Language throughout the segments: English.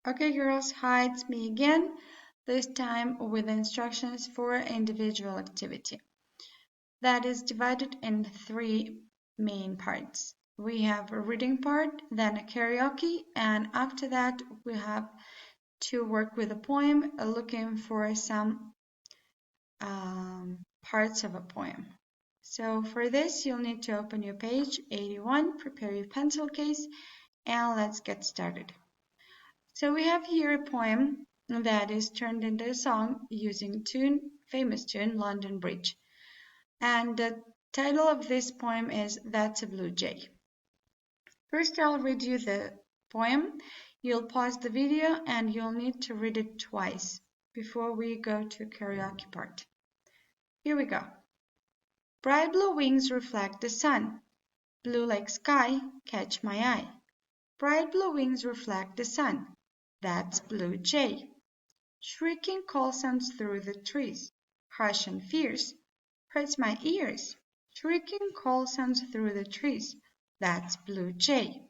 Okay, girls, hi, it's me again, this time with instructions for individual activity. That is divided in three main parts. We have a reading part, then a karaoke, and after that we have to work with a poem, looking for some parts of a poem. So for this, you'll need to open your page 81, prepare your pencil case, and let's get started. So we have here a poem that is turned into a song using famous tune, London Bridge. And the title of this poem is That's a Blue Jay. First, I'll read you the poem. You'll pause the video and you'll need to read it twice before we go to karaoke part. Here we go. Bright blue wings reflect the sun. Blue like sky, catch my eye. Bright blue wings reflect the sun. That's Blue Jay. Shrieking call sounds through the trees, harsh and fierce, hurts my ears. Shrieking call sounds through the trees, that's Blue Jay.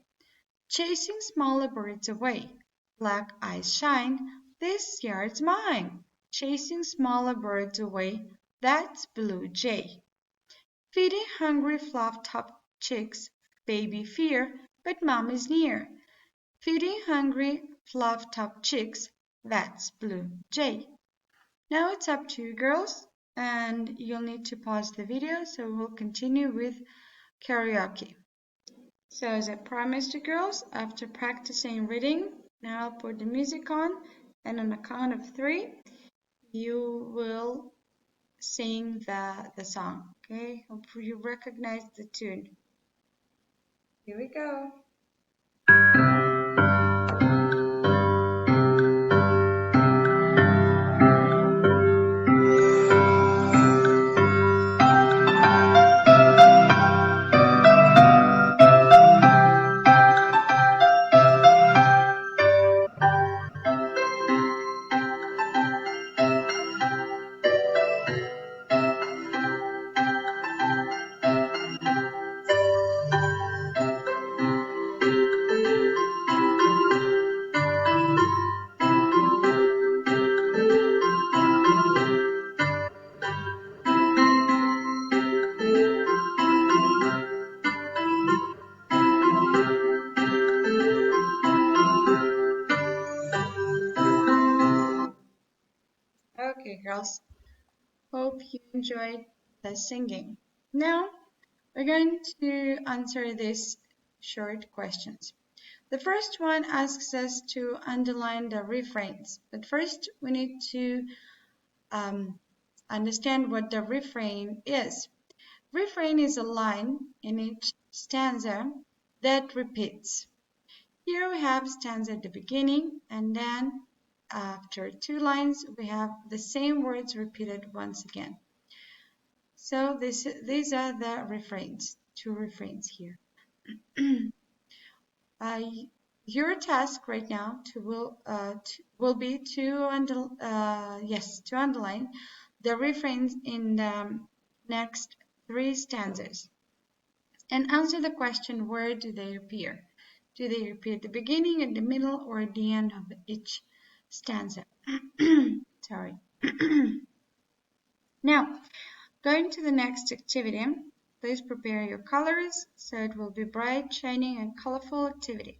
Chasing smaller birds away, black eyes shine, this yard's mine. Chasing smaller birds away, that's Blue Jay. Feeding hungry fluff-topped chicks, baby fear, but mom is near. Feeding hungry fluff-topped chicks, that's Blue Jay. Now it's up to you girls, and you'll need to pause the video, so we'll continue with karaoke. So as I promised you girls, after practicing reading, now I'll put the music on, and on a count of 3, you will sing the song, okay? Hope you recognize the tune. Here we go. Okay, girls. Hope you enjoyed the singing. Now, we're going to answer these short questions. The first one asks us to underline the refrains. But first, we need to understand what the refrain is. Refrain is a line in each stanza that repeats. Here we have stanza at the beginning, and then after 2 lines, we have the same words repeated once again. So these are the refrains, 2 refrains here. Your task right now will be to underline the refrains in the next 3 stanzas and answer the question, where do they appear? Do they appear at the beginning, at the middle, or at the end of each stanza? Sorry. Now, going to the next activity, please prepare your colors so it will be bright, shining, and colorful activity.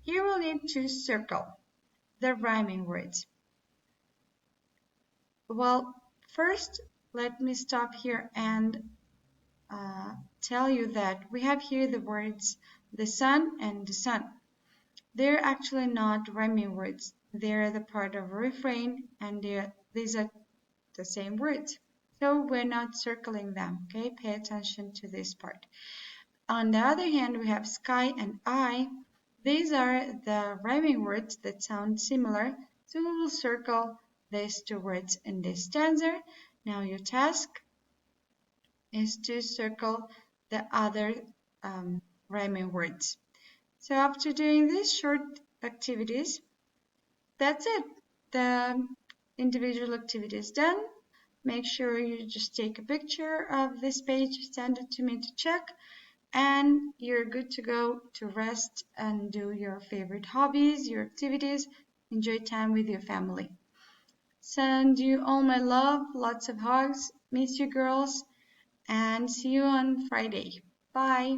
Here we'll need to circle the rhyming words. Well, first, let me stop here and tell you that we have here the words the sun and the sun. They're actually not rhyming words. They're the part of a refrain, and these are the same words. So we're not circling them, okay? Pay attention to this part. On the other hand, we have sky and eye. These are the rhyming words that sound similar, so we will circle these 2 words in this stanza. Now your task is to circle the other rhyming words. So after doing these short activities, that's it. The individual activity is done. Make sure you just take a picture of this page, send it to me to check, and you're good to go to rest and do your favorite hobbies, your activities, enjoy time with your family. Send you all my love, lots of hugs, miss you girls, and see you on Friday. Bye.